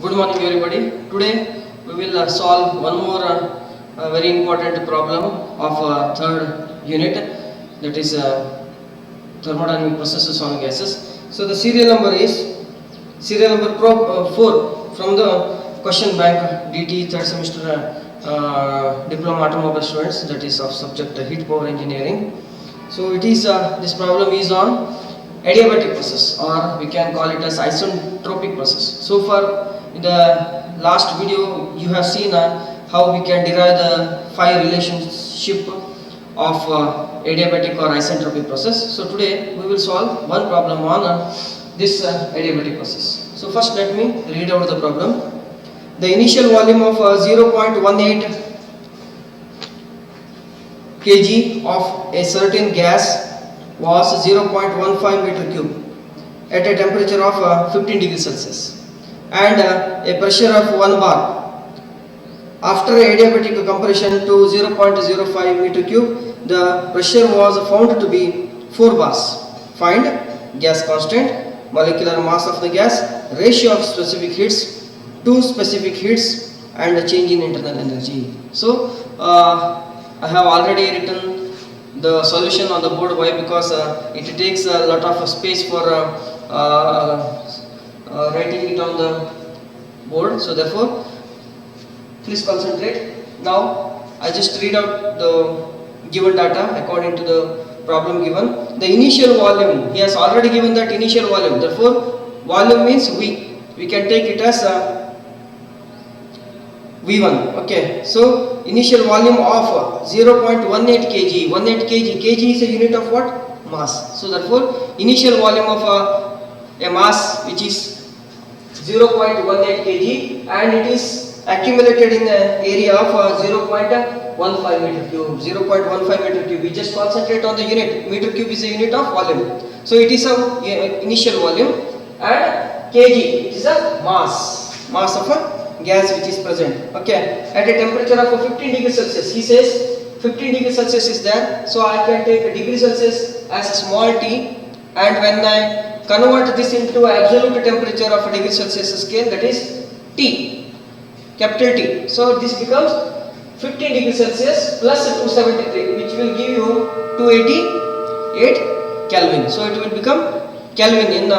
Good morning everybody. Today we will solve one more very important problem of third unit, that is thermodynamic processes on gases. So the serial number is serial number 4 from the question bank DT third semester diploma automobile students, that is of subject heat power engineering. So it is this problem is on adiabatic process, or we can call it as isentropic process. So far in the last video you have seen how we can derive the phi relationship of adiabatic or isentropic process. So today we will solve one problem on this adiabatic process. So first let me read out the problem. The initial volume of 0.18 kg of a certain gas was 0.15 meter cube at a temperature of 15 degrees Celsius and a pressure of 1 bar. After adiabatic compression to 0.05 meter cube, the pressure was found to be 4 bars. Find gas constant, molecular mass of the gas, ratio of specific heats to specific heats, and the change in internal energy. So I have already written the solution on the board. Why? Because it takes a lot of space for writing it on the board. So therefore, please concentrate. Now I just read out the given data according to the problem given. The initial volume, he has already given that initial volume. Therefore, volume means we can take it as V1. Okay, so initial volume of 0.18 kg. 18 kg. Kg is a unit of what? Mass. So therefore, initial volume of a mass which is 0.18 kg, and it is accumulated in the area of 0.15 meter cube. 0.15 meter cube. We just concentrate on the unit. Meter cube is a unit of volume. So it is a initial volume, and kg, it is a mass of a gas which is present. Okay, at a temperature of 15 degrees Celsius. He says 15 degrees Celsius is there, so I can take a degree Celsius as a small t, and when I convert this into absolute temperature of a degree Celsius scale, that is T, capital T. So this becomes 15 degrees Celsius plus 273, which will give you 288 Kelvin. So it will become Kelvin in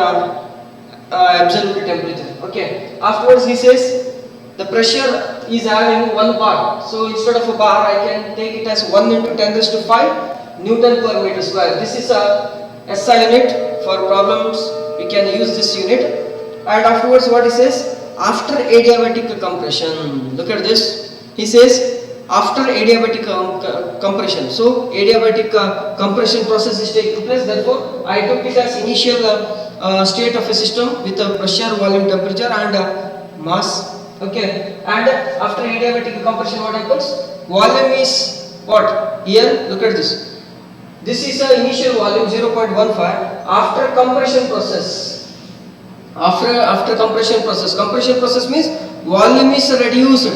absolute temperature. Okay. Afterwards he says the pressure is having 1 bar. So instead of a bar, I can take it as 1 into 10 raised to 5 Newton per meter square. This is a SI unit. For problems we can use this unit. And afterwards what he says, after adiabatic compression, look at this, he says after adiabatic compression. So adiabatic compression process is taking place. Therefore I took it as initial state of a system with a pressure, volume, temperature and mass. Okay, and after adiabatic compression what happens? Volume is what? Here look at this. This is the initial volume 0.15. After compression process, after compression process means volume is reduced.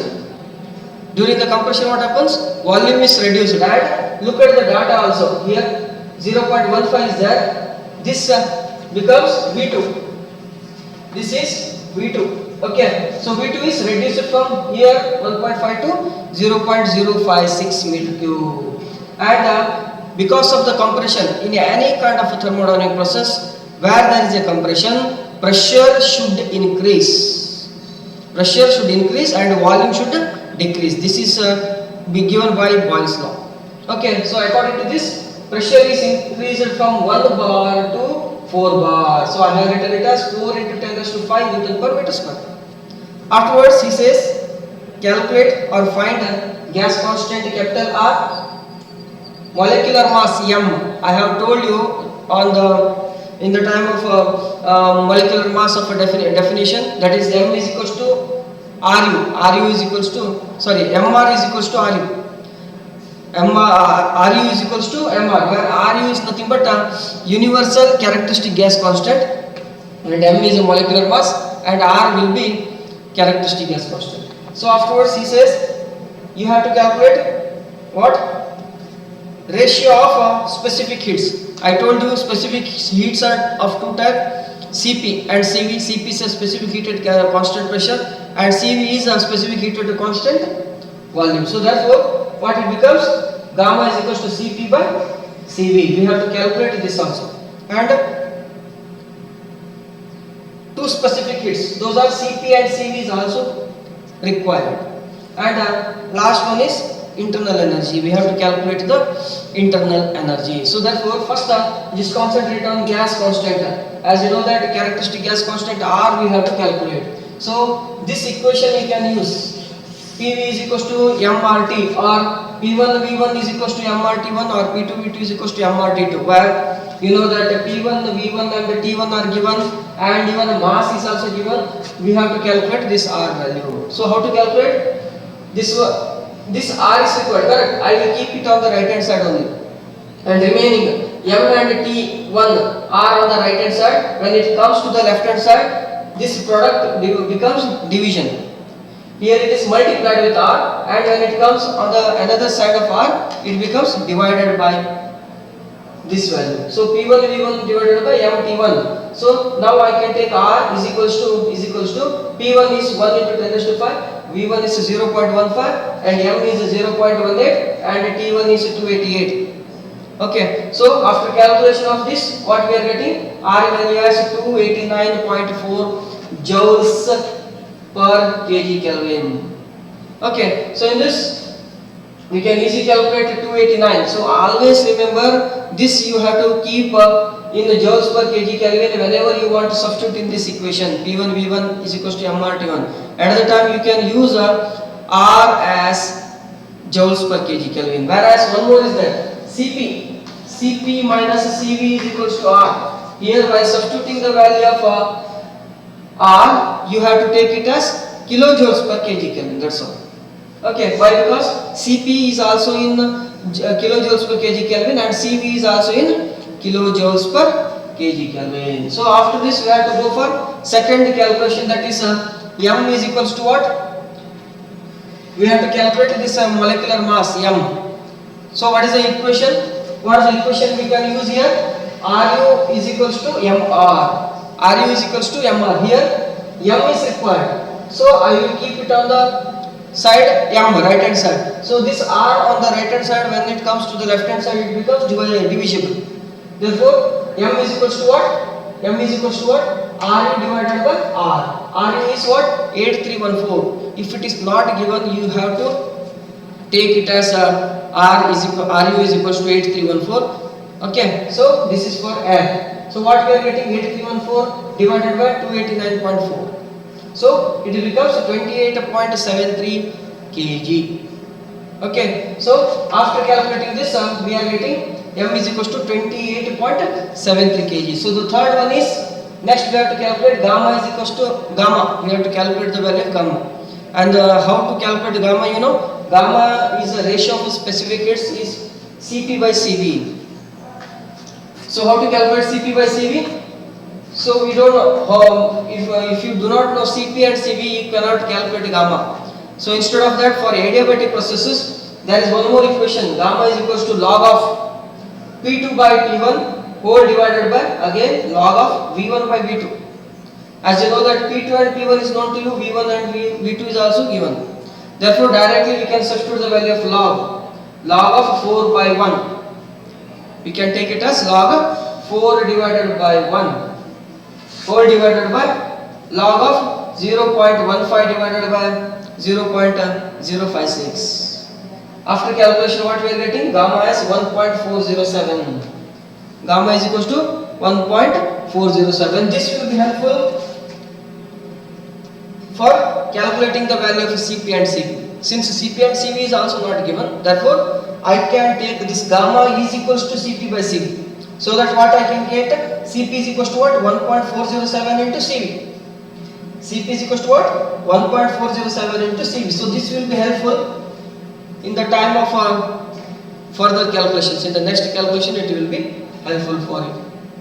During the compression what happens? Volume is reduced. And look at the data also. Here 0.15 is there. This becomes V2. This is V2. Okay, so V2 is reduced from here 1.5 to 0.056 meter cube. And because of the compression, in any kind of a thermodynamic process where there is a compression, pressure should increase. Pressure should increase and volume should decrease. This is be given by Boyle's law. Okay, so according to this, pressure is increased from 1 bar to 4 bar. So I have written it as 4 into 10 raised to 5 Newton per meter square. Afterwards he says calculate or find gas constant capital R, molecular mass M. I have told you on in the time of molecular mass of a definition, that is M is equals to RU. RU is equals to, sorry, MR is equals to RU. RU is equals to MR, where RU is nothing but universal characteristic gas constant, and M is a molecular mass, and R will be characteristic gas constant. So afterwards he says you have to calculate what? Ratio of specific heats. I told you specific heats are of two types. Cp and Cv. Cp is a specific heated constant pressure and Cv is a specific heated constant volume. So therefore, what it becomes? Gamma is equals to Cp by Cv. We have to calculate this also. And two specific heats. Those are Cp and Cv is also required. And last one is internal energy. We have to calculate the internal energy. So therefore, first just concentrate on gas constant. As you know that characteristic gas constant R we have to calculate. So this equation you can use. PV is equals to mRT, or P1 V1 is equals to mRT1, or P2 V2 is equals to mRT2, where you know that P1 V1 and T1 are given and even mass is also given. We have to calculate this R value. So how to calculate this? This R is required, correct? I will keep it on the right hand side only, and remaining M and T1 are on the right hand side. When it comes to the left hand side, this product becomes division. Here it is multiplied with R, and when it comes on the another side of R, it becomes divided by this value. So P1 V1 divided by MT1. So now I can take R is equals to P1 is 1 into 10 raised to 5, V1 is 0.15, and M is 0.18, and T1 is 288. Okay, so after calculation of this, what we are getting? R value as 289.4 joules per kg Kelvin. Okay, so in this we can easily calculate 289. So always remember this, you have to keep in the joules per kg Kelvin whenever you want to substitute in this equation. P1 V1 is equals to mRT1. Another time you can use R as joules per kg Kelvin. Whereas one more is that Cp minus Cv is equals to R. Here by substituting the value of R, you have to take it as kilojoules per kg Kelvin. That's all. Okay, why? Because Cp is also in kilojoules per kg Kelvin and Cv is also in kilojoules per kg Kelvin. So after this, we have to go for second calculation, that is M is equals to what? We have to calculate this molecular mass M. So what is the equation? What is the equation we can use here? Ru is equals to Mr. Ru is equals to Mr. Here M is required. So I will keep it on the side M, right hand side. So this R on the right hand side, when it comes to the left hand side, it becomes divisible. Therefore M is equals to what? M is equals to what? Ru divided by R. Ru is what? 8314. If it is not given, you have to take it as Ru is equals to 8314. Okay, so this is for air. So what we are getting? 8314 divided by 289.4. So it becomes 28.73 kg. Okay, so after calculating this, we are getting M is equals to 28.73 kg. So the third one is, next we have to calculate gamma is equals to gamma. We have to calculate the value of gamma. And how to calculate gamma? You know, gamma is a ratio of specific heats is Cp by Cv. So how to calculate Cp by Cv? So we don't know if you do not know Cp and Cv, you cannot calculate gamma. So instead of that, for adiabatic processes, there is one more equation. Gamma is equals to log of P2 by T1 whole divided by again log of V1 by V2. As you know that P2 and P1 is known to you, V1 and V2 is also given. Therefore directly we can substitute the value of log of 4 by 1. We can take it as log of 4 divided by 1 whole divided by log of 0.15 divided by 0.056. After calculation, what we are getting? Gamma is 1.407. Gamma is equals to 1.407. This will be helpful for calculating the value of Cp and Cv. Since Cp and Cv is also not given, therefore I can take this gamma is equals to Cp by Cv. So that what I can get? Cp is equals to what? 1.407 into Cv. Cp is equals to what? 1.407 into Cv. So this will be helpful in the time of further calculations. In the next calculation, it will be helpful for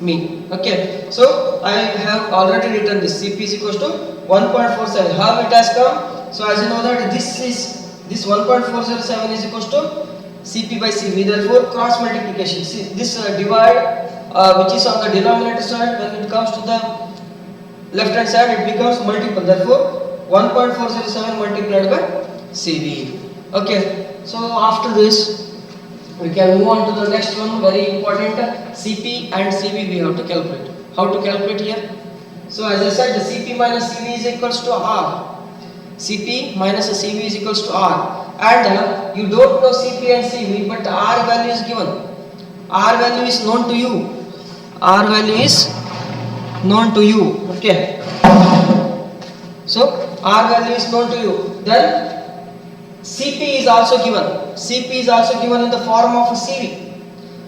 me. Okay. So I have already written this. Cp is equals to 1.47. How it has come? So as you know that this 1.407 is equals to Cp by Cv. Therefore cross multiplication. See this divide which is on the denominator side, when it comes to the left hand side it becomes multiple, therefore 1.407 multiplied by CV. Okay, so after this we can move on to the next one, very important, CP and CV we have to calculate. How to calculate here? So as I said, the CP minus CV is equals to R. CP minus CV is equals to R, and you don't know CP and CV, but R value is given. R value is known to you. R value is known to you. Okay. So R value is known to you. Then CP is also given. CP is also given in the form of CV.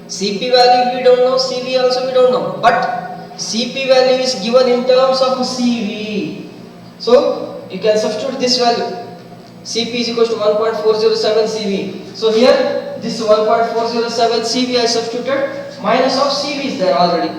CP value we don't know, CV also we don't know, but CP value is given in terms of CV. So you can substitute this value. CP is equals to 1.407 CV. So here this 1.407 CV I substituted, minus of CV is there already,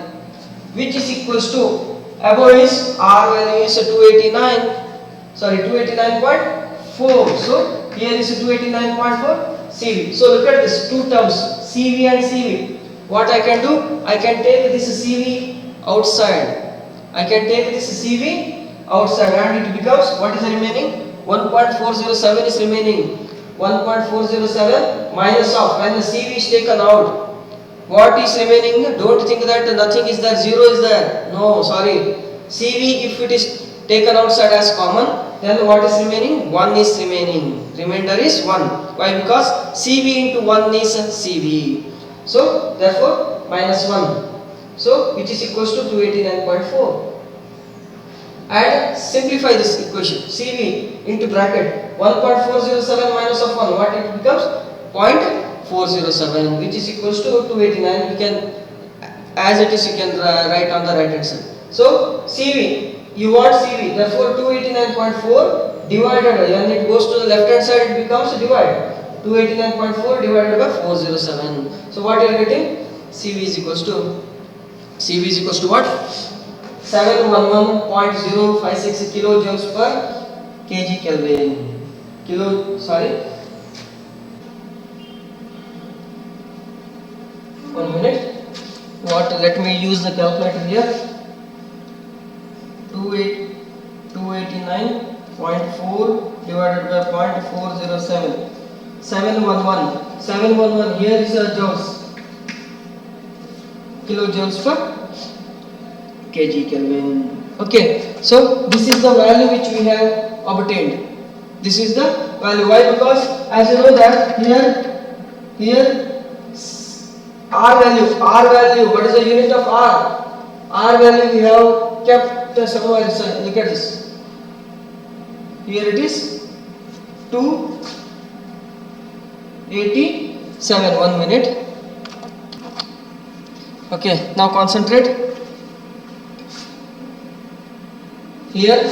which is equals to, above is R value is 289.4. So here is 289.4 CV. So look at this two terms, CV and CV. What I can do? I can take this CV outside. I can take this CV outside, and it becomes, what is remaining? 1.407 is remaining. 1.407 minus of, when the CV is taken out, what is remaining? Don't think that nothing is there, 0 is there. No, sorry. CV, if it is taken outside as common, then what is remaining? 1 is remaining. Remainder is 1. Why? Because CV into 1 is CV. So therefore minus 1. So which is equals to 289.4. And simplify this equation. CV into bracket 1.407 minus of 1. What it becomes? 0.407, which is equals to 289. We can, as it is, you can write on the right hand side. So CV, you want CV, therefore 289.4 divided, when it goes to the left hand side it becomes divide. 289.4 divided by 407. So what you are getting? CV is equals to what? 711.056 kilojoules per kg Kelvin. One minute. Let me use the calculator here. 289.4 divided by 0.407. 711 here is a joules. Kilojoules per kg Kelvin. Okay, so this is the value which we have obtained. This is the value. Why? Because as you know that here R value, what is the unit of R? R value we have kept somewhere. Look at this. Here it is 287. 1 minute. Okay, now concentrate. Here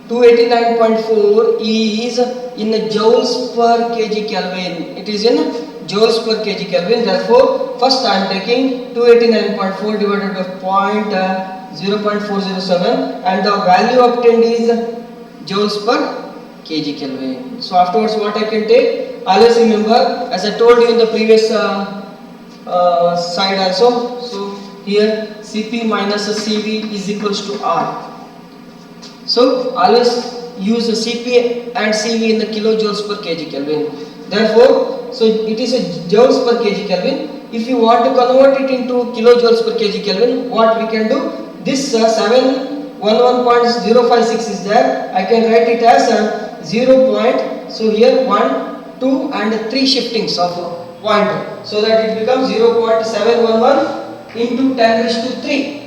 289.4 is in joules per kg Kelvin. It is in joules per kg Kelvin. Therefore, first I am taking 289.4 divided by 0.407, and the value obtained is joules per kg Kelvin. So afterwards, what I can take? Always remember, as I told you in the previous side also. So here CP minus CV is equals to R. So always use the CP and CV in the kilojoules per kg Kelvin. Therefore, so it is a joules per kg Kelvin. If you want to convert it into kilojoules per kg Kelvin, what we can do? This 711.056 is there. I can write it as 0. So here 1, 2 and 3 shiftings of pointer, so that it becomes 0.711 into 10 raised to 3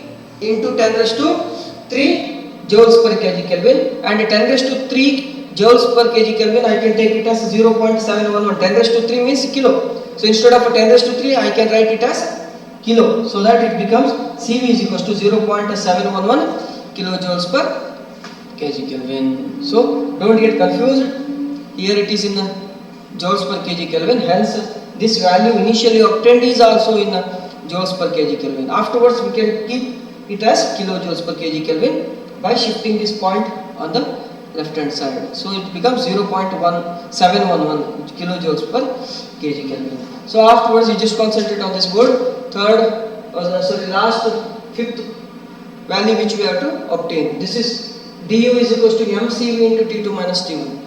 joules per kg Kelvin, and 10 raised to 3 joules per kg Kelvin I can take it as 0.711. 10 raised to 3 means kilo. So instead of 10 raised to 3 I can write it as kilo, so that it becomes CV is equals to 0.711 kilojoules per kg Kelvin. So don't get confused. Here it is in joules per kg Kelvin. Hence this value initially obtained is also in joules per kg Kelvin. Afterwards we can keep it as kilojoules per kg Kelvin by shifting this point on the left hand side. So it becomes 0.711 kilojoules per kg Kelvin. So afterwards you just concentrate on this board. Fifth value which we have to obtain. This is du is equals to mCV into T2 minus T1.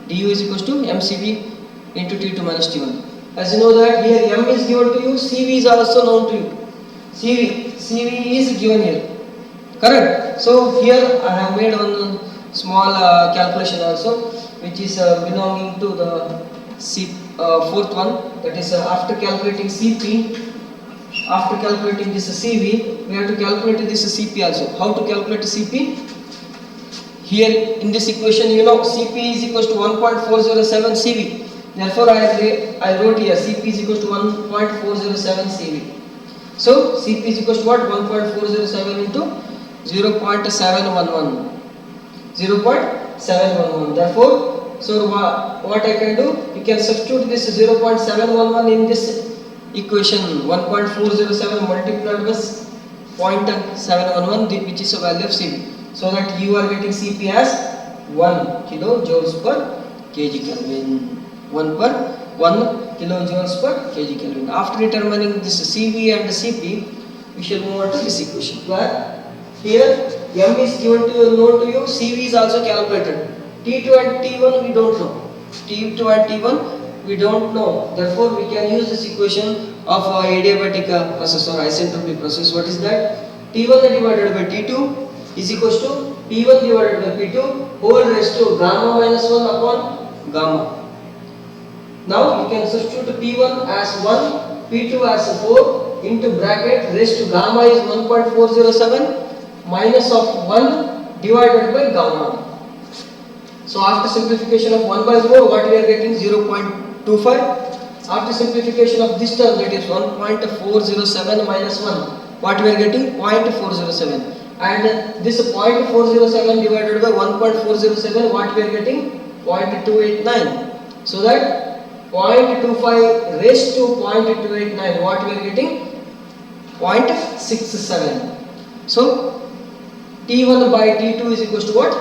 du is equals to mCV into T2 minus T1. As you know that here m is given to you, Cv is also known to you. Cv is given here. Correct? So here I have made one small calculation also, which is belonging to the fourth one, that is after calculating Cp, after calculating this Cv, we have to calculate this Cp also. How to calculate Cp? Here in this equation, you know, Cp is equals to 1.407 Cv. Therefore, I wrote here Cp is equals to 1.407 Cv. So Cp is equals to what? 1.407 into 0.711. 0.711. Therefore, so what I can do? You can substitute this 0.711 in this equation. 1.407 multiplied with 0.711, which is a value of Cv. So that you are getting Cp as 1 kilojoules per kg Kelvin. 1 kilojoules per kg Kelvin. After determining this Cv and Cp, we shall move on to this equation. Where here m is given to you, known to you, Cv is also calculated. T2 and T1 we don't know. T2 and T1 we don't know. Therefore, we can use this equation of adiabatic process or isentropy process. What is that? T1 divided by T2 is equals to P1 divided by P2 whole raised to gamma minus 1 upon gamma. Now you can substitute P1 as 1, P2 as 4 into bracket raised to gamma is 1.407 minus of 1 divided by gamma. So after simplification of 1 by 4, what we are getting? 0.25. After simplification of this term, that is 1.407 minus 1, what we are getting? 0.407. And this 0.407 divided by 1.407, what we are getting? 0.289. So that 0.25 raised to 0.289, what we are getting? 0.67. So T1 by T2 is equals to what?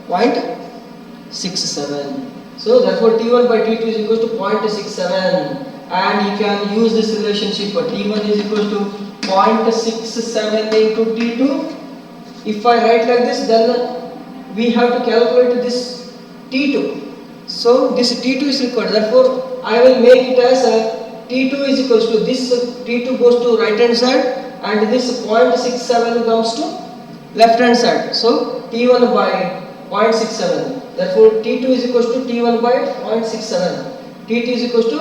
0.67. So therefore T1 by T2 is equals to 0.67, and you can use this relationship for T1 is equals to 0.67 into T2. If I write like this, then we have to calculate this T2. So this T2 is required. Therefore, I will make it as T2 is equals to this T2 goes to right hand side, and this 0.67 comes to left hand side. So T1 by 0.67. Therefore, T2 is equals to T1 by 0.67. T2 is equals to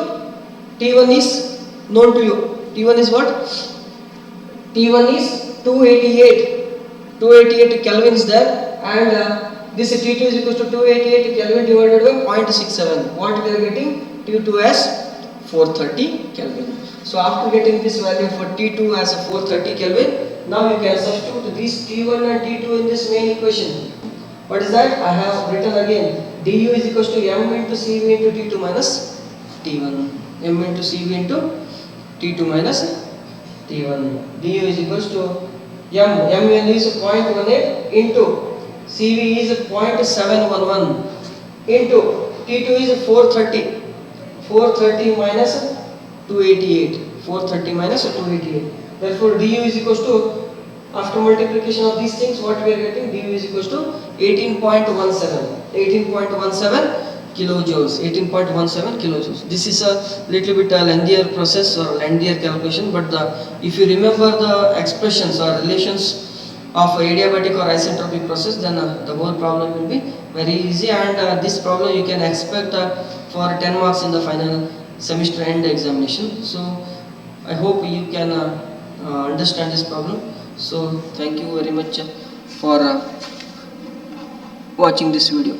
T1 is known to you. T1 is what? T1 is 288. 288 Kelvin is there, and this T2 is equals to 288 Kelvin divided by 0.67. What we are getting? T2 as 430 Kelvin. So after getting this value for T2 as a 430 Kelvin, now you can substitute these T1 and T2 in this main equation. What is that? I have written again. Du is equals to m into Cv into T2 minus T1. M into Cv into T2 minus T1. Du is equals to m is 0.18 into Cv is 0.711 into T2 is 430. 430 minus 288. 430 minus 288. Therefore, du is equals to, after multiplication of these things, what we are getting? Du is equals to 18.17. 18.17 kilojoules. 18.17 kilojoules. This is a little bit lengthier process or lengthier calculation, but if you remember the expressions or relations of adiabatic or isentropy process, then the whole problem will be very easy, and this problem you can expect for 10 marks in the final semester end examination. So I hope you can understand this problem. So thank you very much for watching this video.